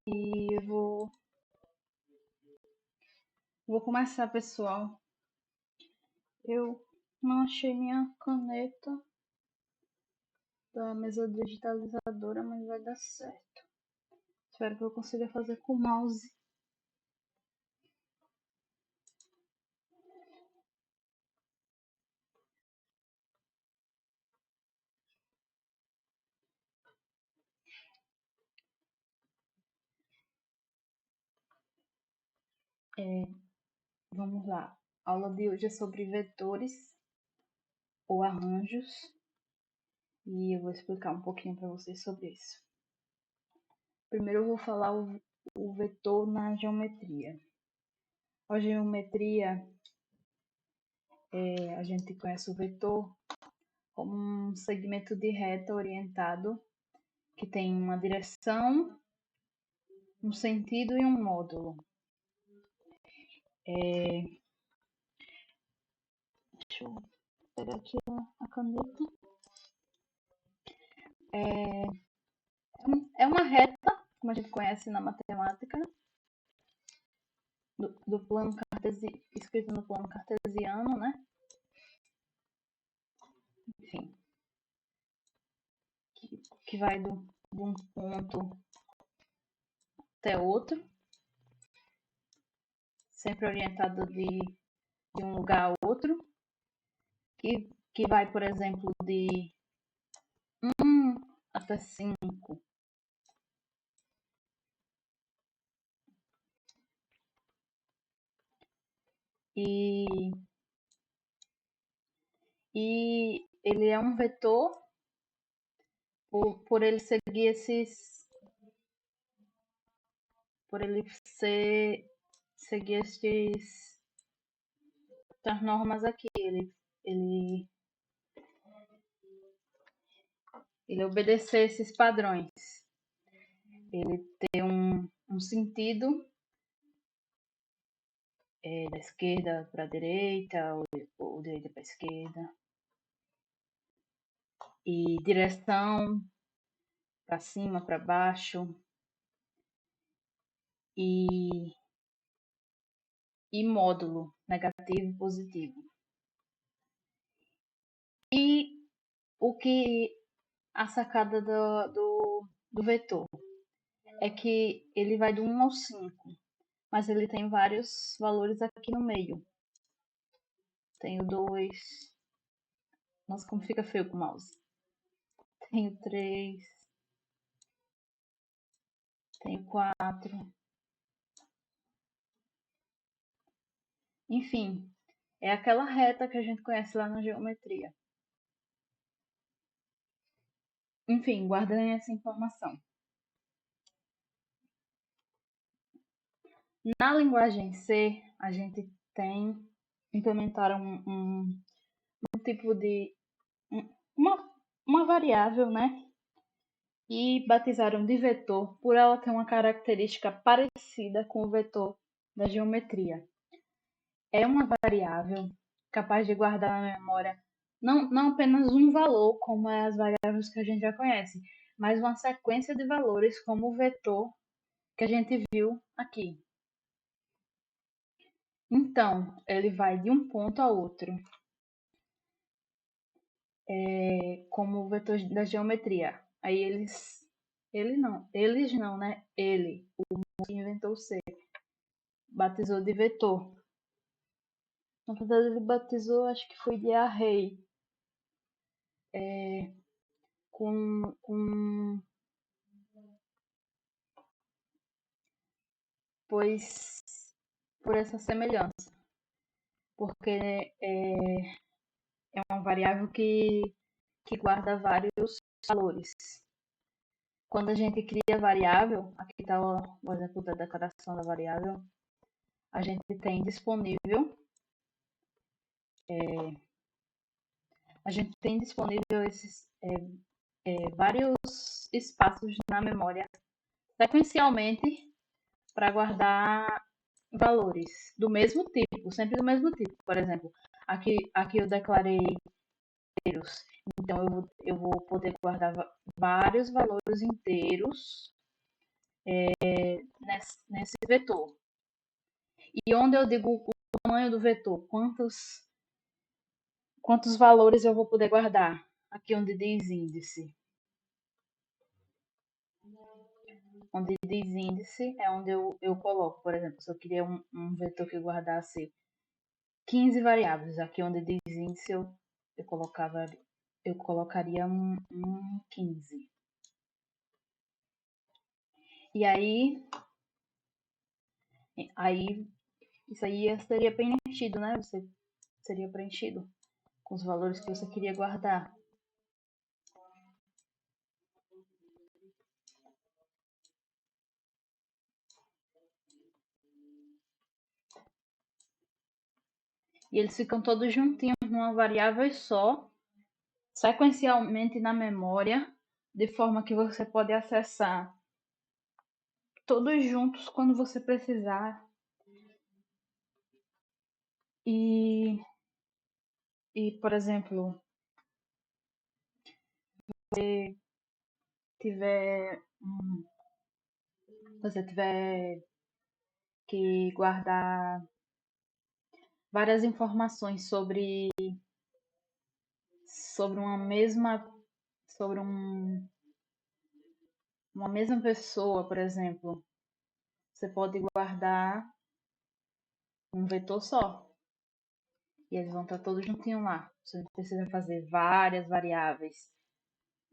E vou começar, pessoal. Eu não achei minha caneta da mesa digitalizadora, mas vai dar certo. Espero que eu consiga fazer com o mouse. Vamos lá. A aula de hoje é sobre vetores ou arranjos e eu vou explicar um pouquinho para vocês sobre isso. Primeiro eu vou falar o vetor na geometria. A geometria, a gente conhece o vetor como um segmento de reta orientado que tem uma direção, um sentido e um módulo. Deixa eu pegar aqui a caneta. É uma reta, como a gente conhece na matemática, do plano cartesiano, escrito no plano cartesiano, né? Enfim, que vai de um ponto até outro, sempre orientado de um lugar a outro, que vai, por exemplo, de 1 até 5. E ele é um vetor por ele seguir seguir essas normas aqui. Ele obedecer esses padrões. Ele tem um sentido da esquerda para a direita ou direita para a esquerda. E direção para cima, para baixo. E módulo negativo e positivo. E o que a sacada do vetor é que ele vai do 1 ao 5, mas ele tem vários valores aqui no meio. Tem o 2. Nossa, como fica feio com o mouse. Tem o 3. Tem o 4. Enfim, é aquela reta que a gente conhece lá na geometria. Enfim, guardem essa informação. Na linguagem C, a gente implementaram um tipo de uma variável, né? E batizaram de vetor por ela ter uma característica parecida com o vetor da geometria. É uma variável capaz de guardar na memória não apenas um valor, como é as variáveis que a gente já conhece, mas uma sequência de valores, como o vetor que a gente viu aqui. Então, ele vai de um ponto a outro, como o vetor da geometria. Aí eles não, né? Ele, o que inventou o C, batizou de vetor. Na verdade, ele batizou, acho que foi de array. Pois por essa semelhança. Porque é uma variável que guarda vários valores. Quando a gente cria variável, aqui está o exemplo da declaração da variável, a gente tem disponível esses vários espaços na memória sequencialmente para guardar valores do mesmo tipo, sempre do mesmo tipo. Por exemplo, aqui eu declarei inteiros. Então, eu vou poder guardar vários valores inteiros nesse vetor. E onde eu digo o tamanho do vetor, quantos valores eu vou poder guardar? Aqui onde diz índice. Onde diz índice é onde eu coloco, por exemplo, se eu queria um vetor que guardasse 15 variáveis, aqui onde diz índice eu colocaria um 15. E aí isso aí seria preenchido, né? Você seria preenchido com os valores que você queria guardar. E eles ficam todos juntinhos numa variável só, sequencialmente na memória, de forma que você pode acessar todos juntos quando você precisar. E por exemplo, se tiver você tiver que guardar várias informações sobre sobre uma mesma pessoa, por exemplo, você pode guardar um vetor só. E eles vão estar todos juntinhos lá. Você não precisa fazer várias variáveis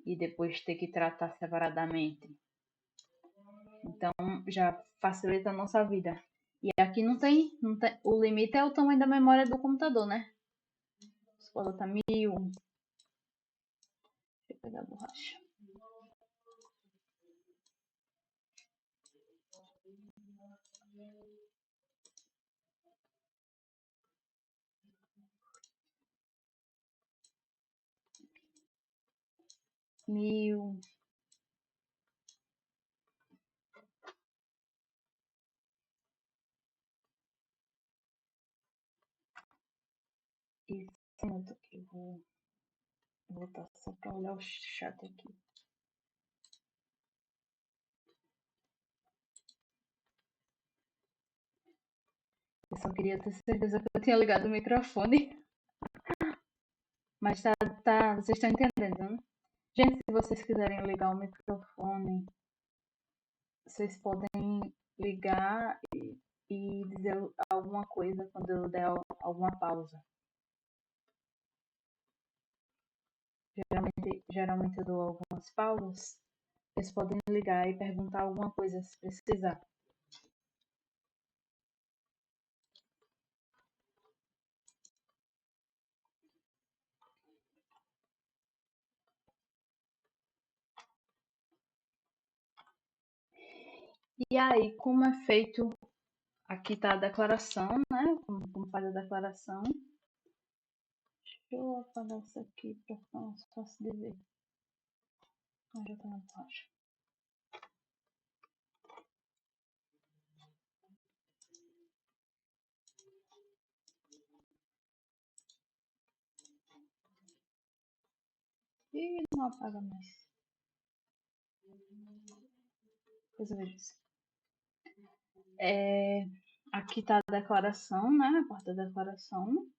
e depois ter que tratar separadamente. Então já facilita a nossa vida. E aqui não tem, o limite é o tamanho da memória do computador, né? Você pode botar 1000. Deixa eu pegar a borracha. Mil. E minuto que eu vou voltar só para olhar o chat aqui. Eu só queria ter certeza que eu tinha ligado o microfone. Mas vocês estão entendendo, né? Gente, se vocês quiserem ligar o microfone, vocês podem ligar e dizer alguma coisa quando eu der alguma pausa. Geralmente eu dou algumas pausas. Vocês podem ligar e perguntar alguma coisa se precisar. E aí, como é feito? Aqui está a declaração, né? Como faz a declaração. Deixa eu apagar isso aqui para ficar mais fácil de ver. Já está na borracha. E não apaga mais. Depois eu vejo isso. Aqui está a declaração, né? A parte da declaração.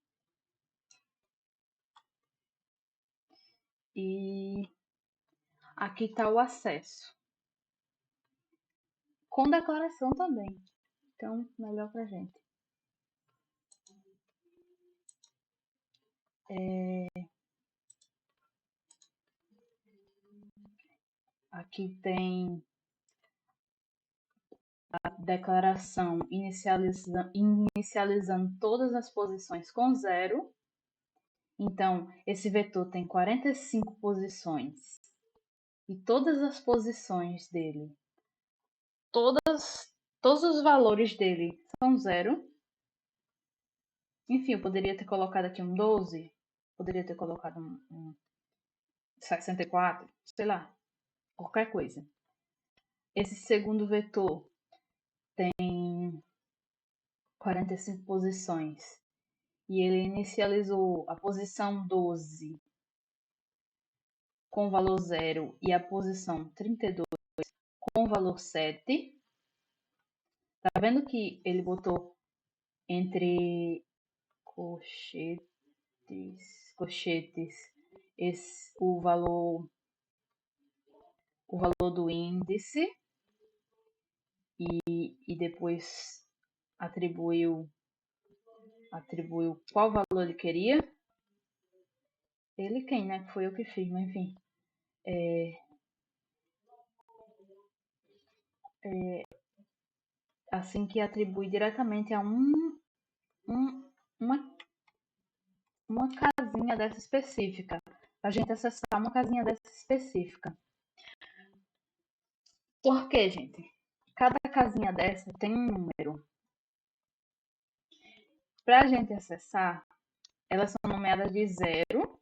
E aqui está o acesso. Com declaração também. Então, melhor pra gente. Aqui tem a declaração inicializando todas as posições com 0. Então, esse vetor tem 45 posições. E todas as posições dele, todos os valores dele são 0. Enfim, eu poderia ter colocado aqui um 12, poderia ter colocado um 64, sei lá, qualquer coisa. Esse segundo vetor tem 45 posições e ele inicializou a posição 12 com o valor 0 e a posição 32 com o valor 7. Tá vendo que ele botou entre colchetes o valor do índice e depois atribuiu qual valor ele queria. Ele quem, né? Foi eu que fiz, mas enfim. Assim que atribui diretamente a uma casinha dessa específica. Para a gente acessar uma casinha dessa específica. Por quê, gente? Cada casinha dessa tem um número. Para a gente acessar, elas são nomeadas de 0,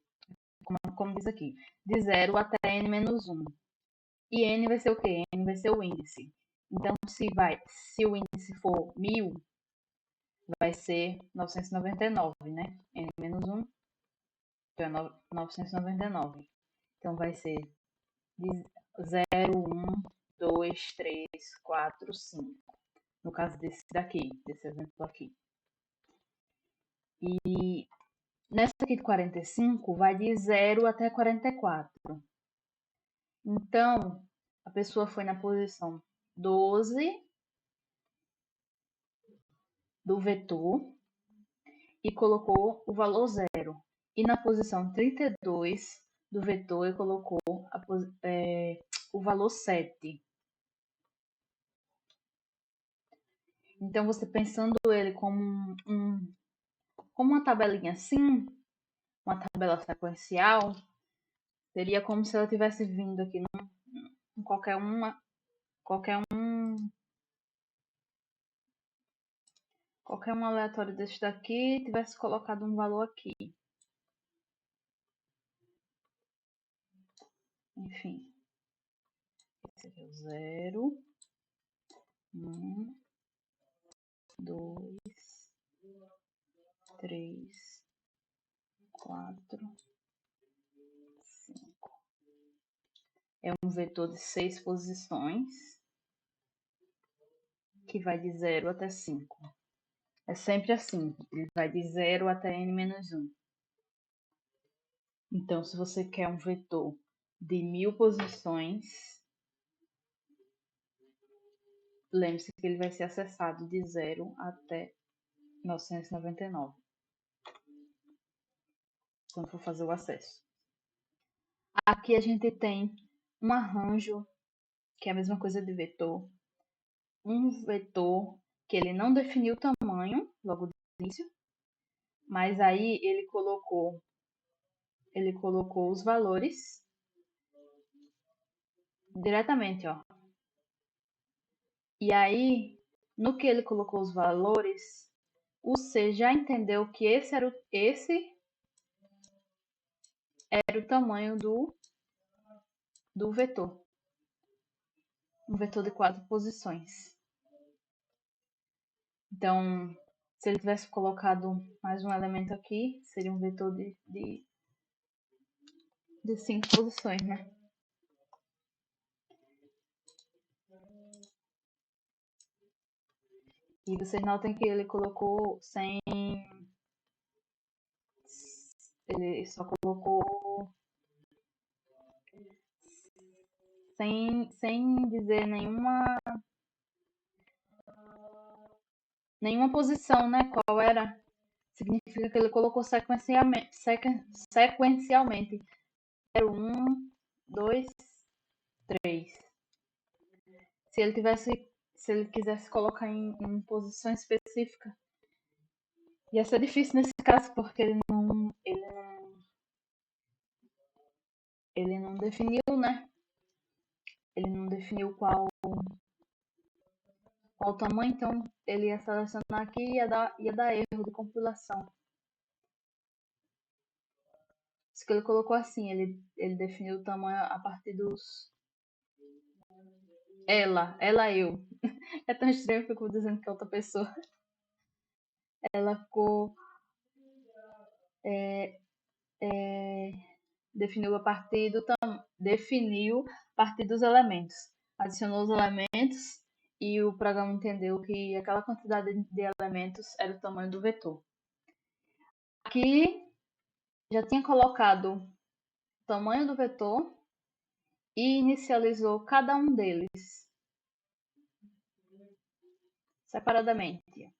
como diz aqui, de 0 até n-1. E n vai ser o quê? N vai ser o índice. Então, se o índice for 1000, vai ser 999, né? n-1, então é 999. Então, vai ser de 0, 1, 2, 3, 4, 5. No caso desse exemplo aqui. E nessa aqui de 45, vai de 0 até 44. Então, a pessoa foi na posição 12 do vetor e colocou o valor 0. E na posição 32 do vetor e colocou o valor 7. Então, você pensando ele como como uma tabelinha assim, uma tabela sequencial, seria como se ela tivesse vindo aqui em qualquer um aleatório desse daqui e tivesse colocado um valor aqui. Enfim. Esse aqui é o 0, 1, 2, 3, 4, 5. É um vetor de 6 posições que vai de 0 até 5. É sempre assim, ele vai de 0 até n-1. Então, se você quer um vetor de 1000 posições, lembre-se que ele vai ser acessado de 0 até 999. Quando for fazer o acesso. Aqui a gente tem um arranjo, que é a mesma coisa de vetor. Um vetor que ele não definiu o tamanho logo do início, mas aí ele colocou os valores diretamente, ó. E aí, no que ele colocou os valores, o C já entendeu que esse era o tamanho do vetor. Um vetor de 4 posições. Então, se ele tivesse colocado mais um elemento aqui, seria um vetor de 5 posições, né? E vocês notem que ele colocou ele só colocou sem dizer nenhuma posição, né? Qual era? Significa que ele colocou sequencialmente. 0, 1, 2, 3. Se ele quisesse colocar em posição específica, ia ser difícil nesse caso, porque ele não definiu, né? Ele não definiu qual tamanho, então ele ia selecionar aqui e ia dar erro de compilação. Isso que ele colocou assim, ele definiu o tamanho a partir dos... eu. É tão estranho que eu fico dizendo que é outra pessoa. Ela ficou... definiu definiu a partir dos elementos. Adicionou os elementos e o programa entendeu que aquela quantidade de elementos era o tamanho do vetor. Aqui já tinha colocado o tamanho do vetor e inicializou cada um deles separadamente,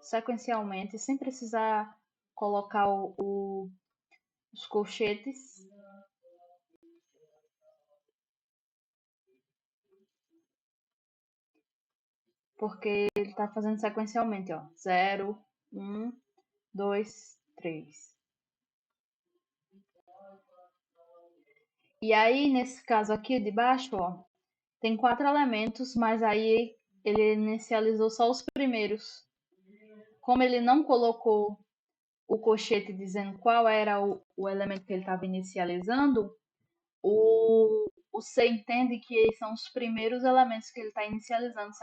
sequencialmente, sem precisar colocar os colchetes. Porque ele está fazendo sequencialmente, ó. 0, 1, 2, 3. E aí, nesse caso aqui de baixo, ó, tem 4 elementos, mas aí ele inicializou só os primeiros. Como ele não colocou o colchete dizendo qual era o elemento que ele estava inicializando, o C entende que são os primeiros elementos que ele está inicializando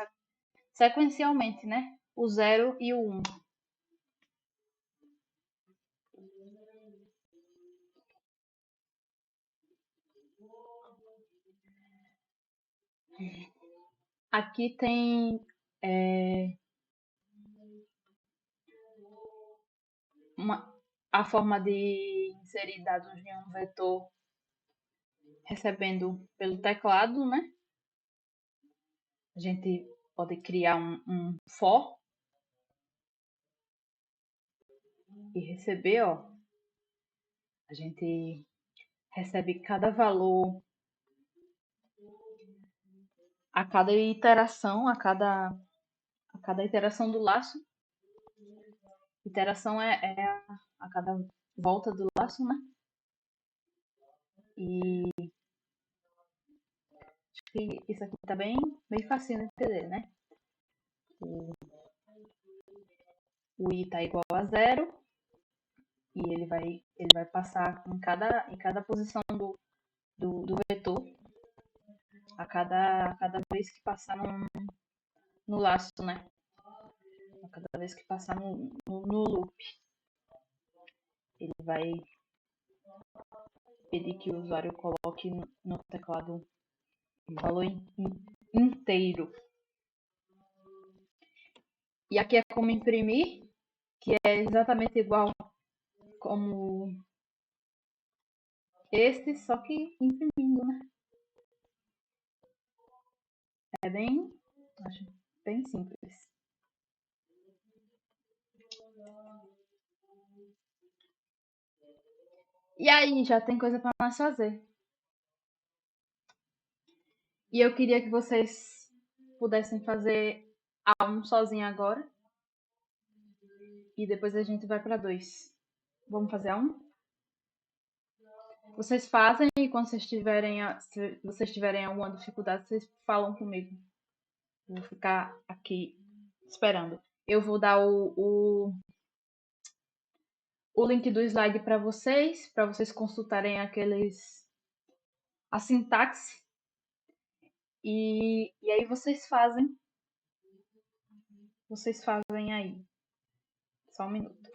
sequencialmente, né? O 0 e o 1. Aqui tem a forma de inserir dados em um vetor recebendo pelo teclado, né? A gente pode criar um for e receber, ó. A gente recebe cada valor a cada iteração, a cada iteração do laço. Iteração é a cada volta do laço, né? E acho que isso aqui tá bem fácil de entender, né? O i tá igual a 0 e ele vai passar em cada posição do vetor a cada vez que passar no laço, né? A cada vez que passar no loop. Ele vai pedir que o usuário coloque no teclado um valor inteiro. E aqui é como imprimir, que é exatamente igual como este, só que imprimindo, né? É acho bem simples. E aí, já tem coisa para nós fazer. E eu queria que vocês pudessem fazer a 1 sozinho agora. E depois a gente vai para 2. Vamos fazer a 1? Vocês fazem e quando se vocês tiverem alguma dificuldade, vocês falam comigo. Eu vou ficar aqui esperando. Eu vou dar o link do slide para vocês consultarem a sintaxe. E aí vocês fazem aí. Só um minuto.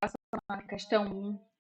Faça a questão um.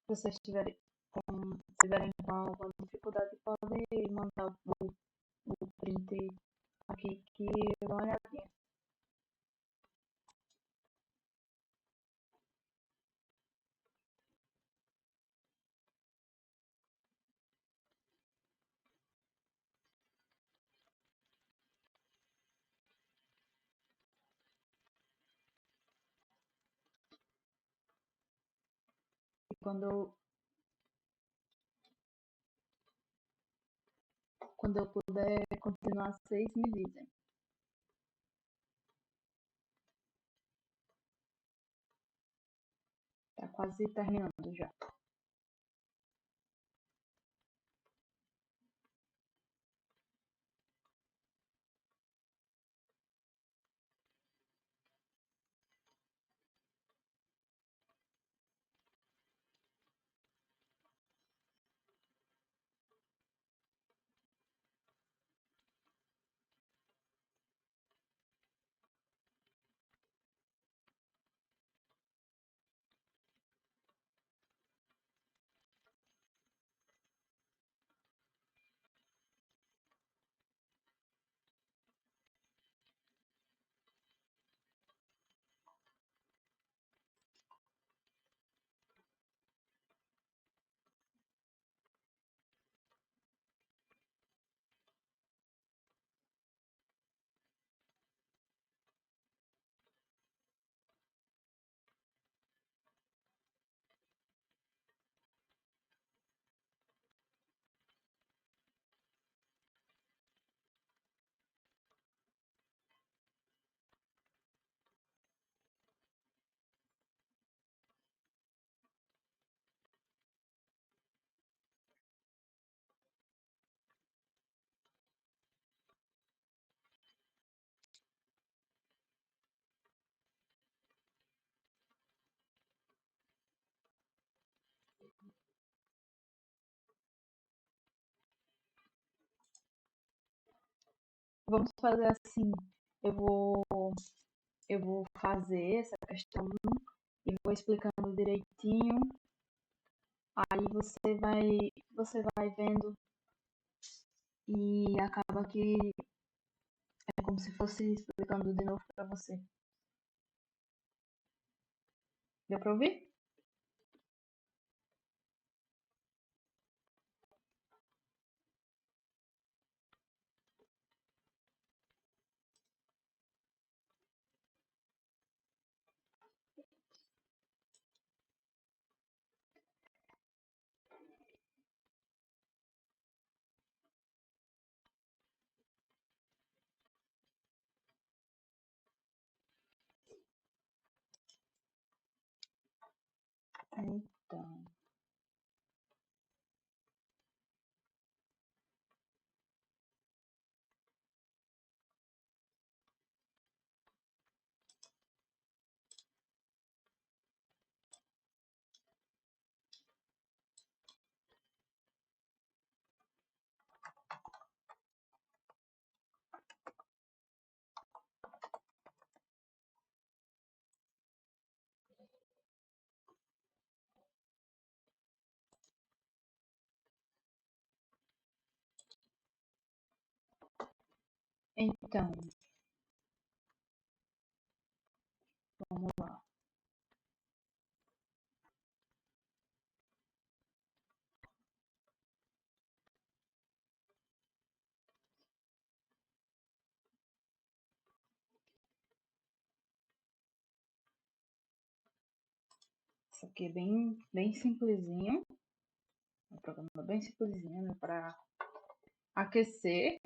vocês tiverem com alguma dificuldade, podem mandar o print aqui que eu dou uma olhadinha. E quando eu puder continuar, vocês me dizem. Tá quase terminando já. Vamos fazer assim. Eu vou, eu vou fazer essa questão e vou explicando direitinho. Aí você vai vendo e acaba que é como se fosse explicando de novo para você. Deu para ouvir? Então, então, vamos lá. Isso aqui é bem simplesinho. Um programa bem simplesinho, né, para aquecer.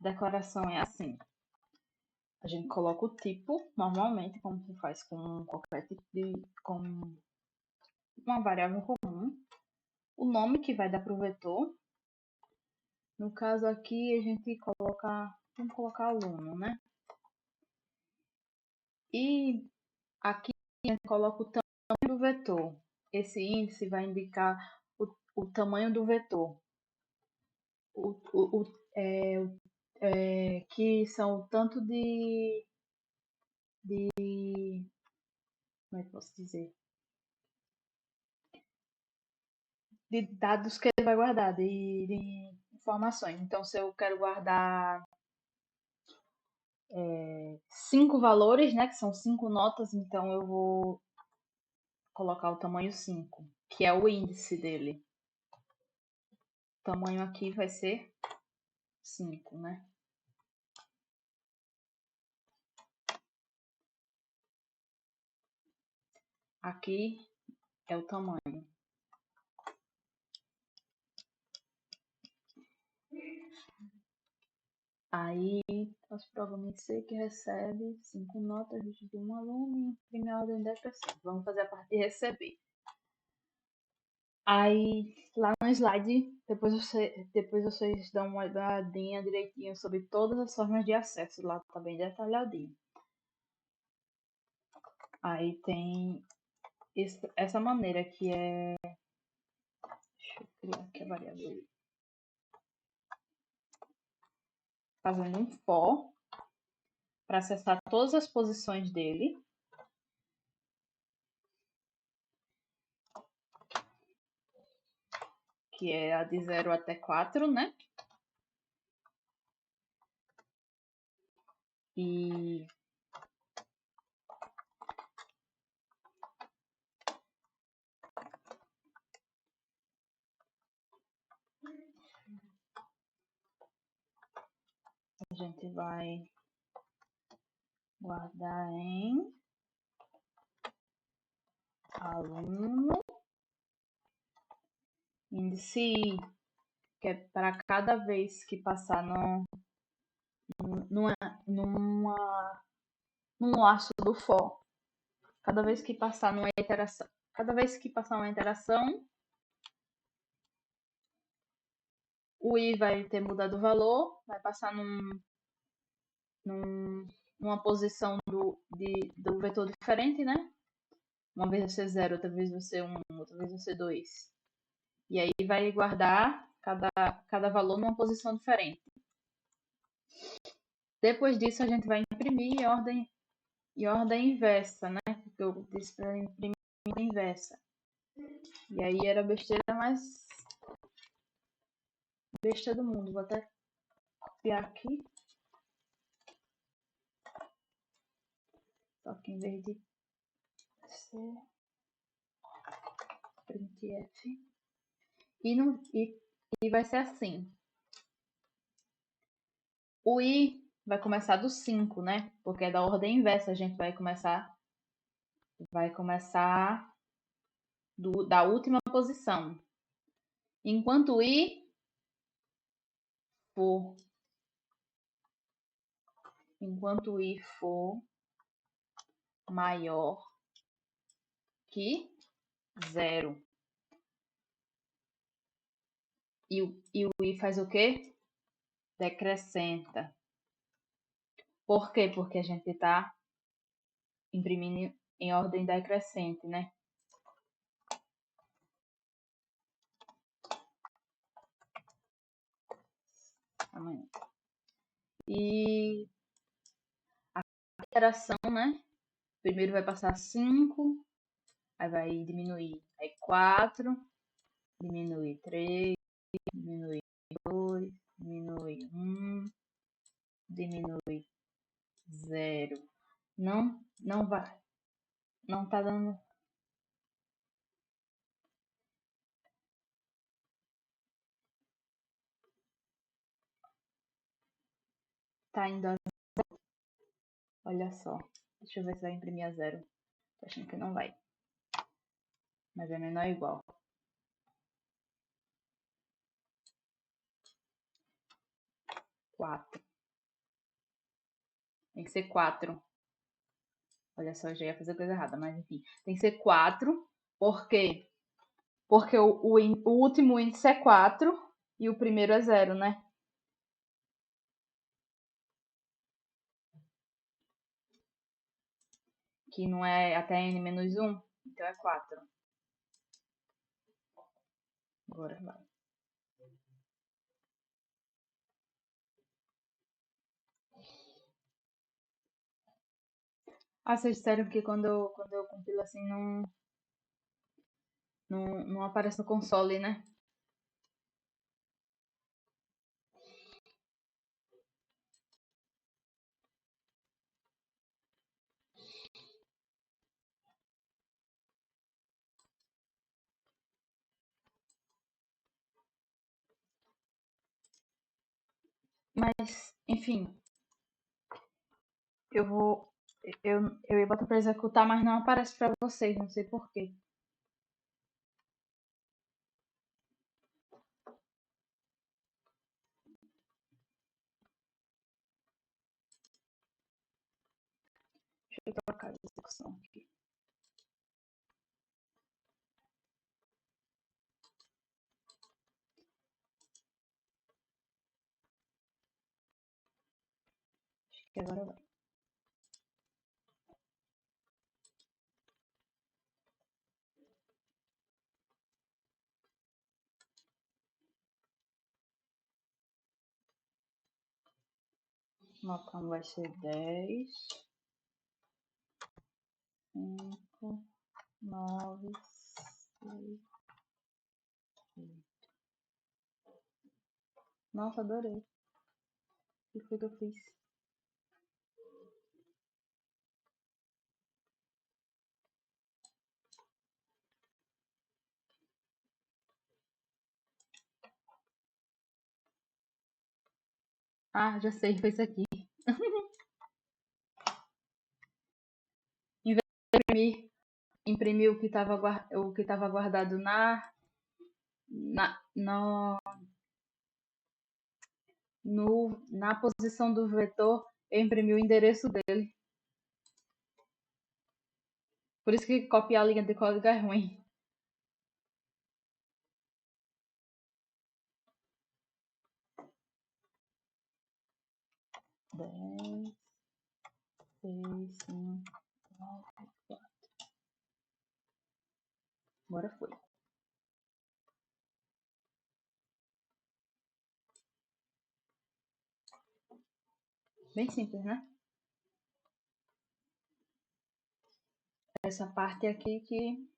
Declaração é assim. A gente coloca o tipo, normalmente, como se faz com qualquer tipo com uma variável comum. O nome que vai dar para o vetor. No caso aqui, a gente vamos colocar aluno, né? E aqui a gente coloca o tamanho do vetor. Esse índice vai indicar o tamanho do vetor. Que são o tanto de. Como é que eu posso dizer? de dados que ele vai guardar, de informações. Então, se eu quero guardar 5 valores, né, que são 5 notas, então eu vou colocar o tamanho 5, que é o índice dele. O tamanho aqui vai ser 5, né? Aqui é o tamanho. Aí, posso provavelmente ser que recebe 5 notas de um aluno e imprime a ordem da pessoa. Vamos fazer a parte de receber. Aí, lá no slide, depois vocês dão uma olhadinha direitinho sobre todas as formas de acesso. Lá tá bem detalhadinho. Aí tem essa maneira que é... Deixa eu criar aqui a variável. Fazendo um for para acessar todas as posições dele. Que é a de 0 até 4, né? E a gente vai guardar em aluno índice I, que é para cada vez que passar num laço do for. Cada vez que passar numa iteração, o I vai ter mudado o valor, vai passar numa posição do vetor diferente, né? Uma vez vai ser 0, outra vez vai ser 1, outra vez vai ser 2. E aí vai guardar cada valor numa posição diferente. Depois disso, a gente vai imprimir em ordem inversa, né? Porque eu disse para imprimir em ordem inversa. E aí era a besteira mais besta do mundo. Vou até copiar aqui. Só que em vez de ser printf. E vai ser assim. O i vai começar do 5, né? Porque é da ordem inversa. A gente vai começar da última posição. Enquanto o i for maior que 0. E o i faz o quê? Decrescenta. Por quê? Porque a gente está imprimindo em ordem decrescente, né? E a iteração, né? Primeiro vai passar 5, aí vai diminuir. Aí 4, diminui 3, diminui 2, diminui 1, diminui 0. Não vai. Não tá dando. Tá indo a... Olha só. Deixa eu ver se vai imprimir a 0. Tô achando que não vai. Mas é menor ou igual. 4. Tem que ser 4. Olha só, eu já ia fazer coisa errada, mas enfim. Tem que ser 4. Por quê? Porque o último índice é 4 e o primeiro é 0, né? Que não é até n menos 1, então é 4. Agora vai. Ah, vocês disseram que quando eu compilo assim, Não aparece no console, né? Mas, enfim, eu vou. Eu ia botar pra executar, mas não aparece pra vocês, não sei por quê. Deixa eu trocar de execução aqui. Acho que agora vai. Notando vai ser 10, 5, 9, 6. Nossa, adorei. O que foi que eu fiz? Ah, já sei, foi isso aqui. Imprimir, imprimir o que estava guardado na, no, na posição do vetor, eu imprimi o endereço dele. Por isso que copiar a linha de código é ruim. 10, 6, 5, 9, 4. Agora foi. Bem simples, né? Essa parte aqui que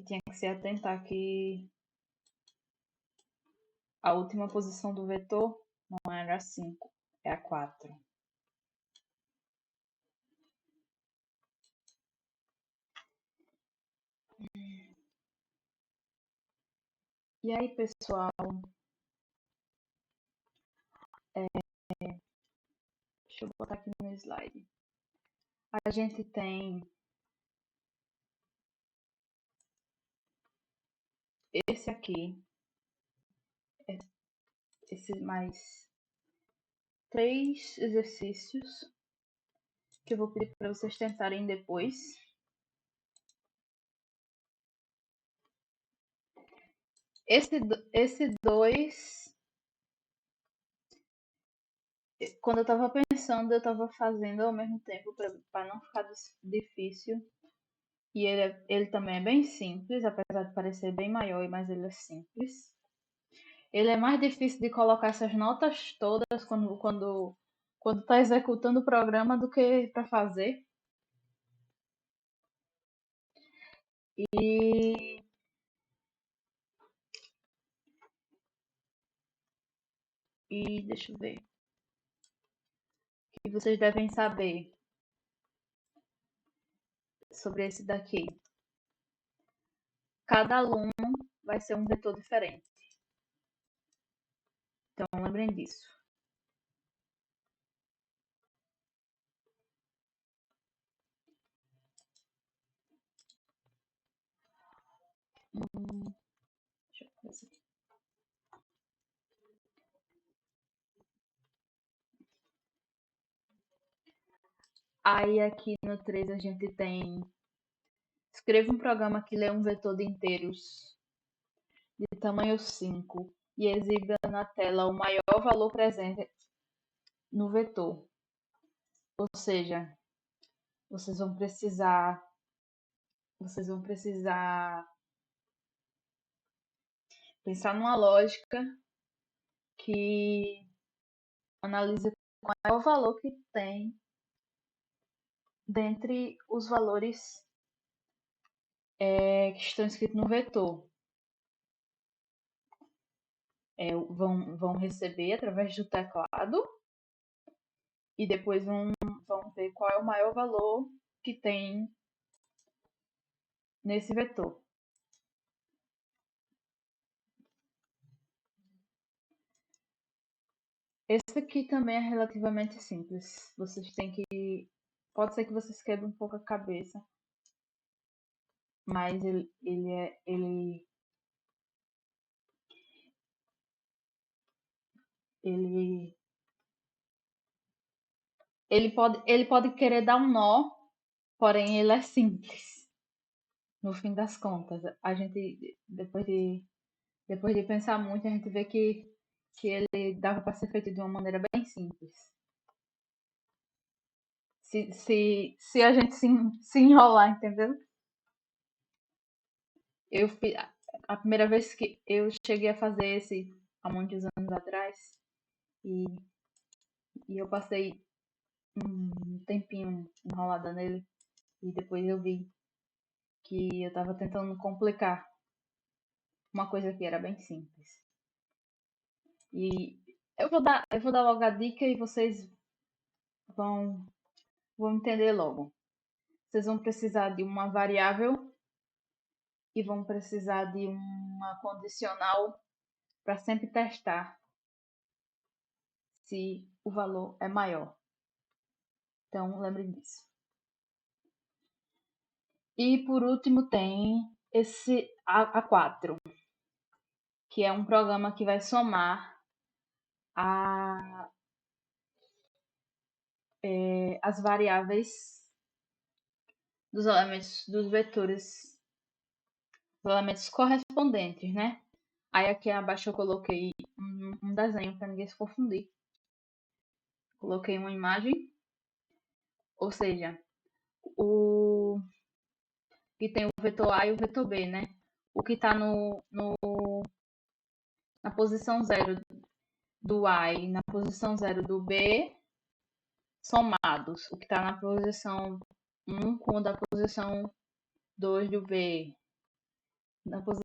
tinha que se atentar que a última posição do vetor não é H5, é a 4. E aí, pessoal, deixa eu botar aqui no slide. A gente tem esse aqui, esses mais 3 exercícios que eu vou pedir para vocês tentarem depois. Esse 2, quando eu estava pensando, eu estava fazendo ao mesmo tempo para não ficar difícil. E ele também é bem simples, apesar de parecer bem maior, mas ele é simples. Ele é mais difícil de colocar essas notas todas quando está executando o programa do que para fazer. E, deixa eu ver. E vocês devem saber sobre esse daqui. Cada aluno vai ser um vetor diferente. Então lembrem disso. Deixa eu ver isso aqui. Aí aqui no 3 a gente tem. Escreva um programa que lê um vetor de inteiros de tamanho 5 e exiba na tela o maior valor presente no vetor. Ou seja, vocês vão precisar pensar numa lógica que analise qual é o valor que tem dentre os valores que estão escritos no vetor. Vão receber através do teclado e depois vão ver qual é o maior valor que tem nesse vetor. Esse aqui também é relativamente simples. Vocês têm que... Pode ser que vocês quebrem um pouco a cabeça, mas ele ele pode querer dar um nó, porém ele é simples. No fim das contas, a gente depois de pensar muito, a gente vê que ele dava para ser feito de uma maneira bem simples. Se a gente se enrolar, entendeu? Eu fiz, a primeira vez que eu cheguei a fazer esse há muitos anos atrás e, e eu passei um tempinho enrolada nele e depois eu vi que eu estava tentando complicar uma coisa que era bem simples. E eu vou dar logo a dica e vocês vão, vão entender logo. Vocês vão precisar de uma variável e vão precisar de uma condicional para sempre testar se o valor é maior. Então, lembre disso. E por último tem esse A4, que é um programa que vai somar as variáveis dos elementos dos vetores, os elementos correspondentes, né? Aí aqui abaixo eu coloquei um desenho para ninguém se confundir. Coloquei uma imagem, ou seja, o que tem o vetor A e o vetor B, né? O que está na posição 0 do A e na posição 0 do B somados. O que está na posição 1 com o da posição 2 do B. Na posição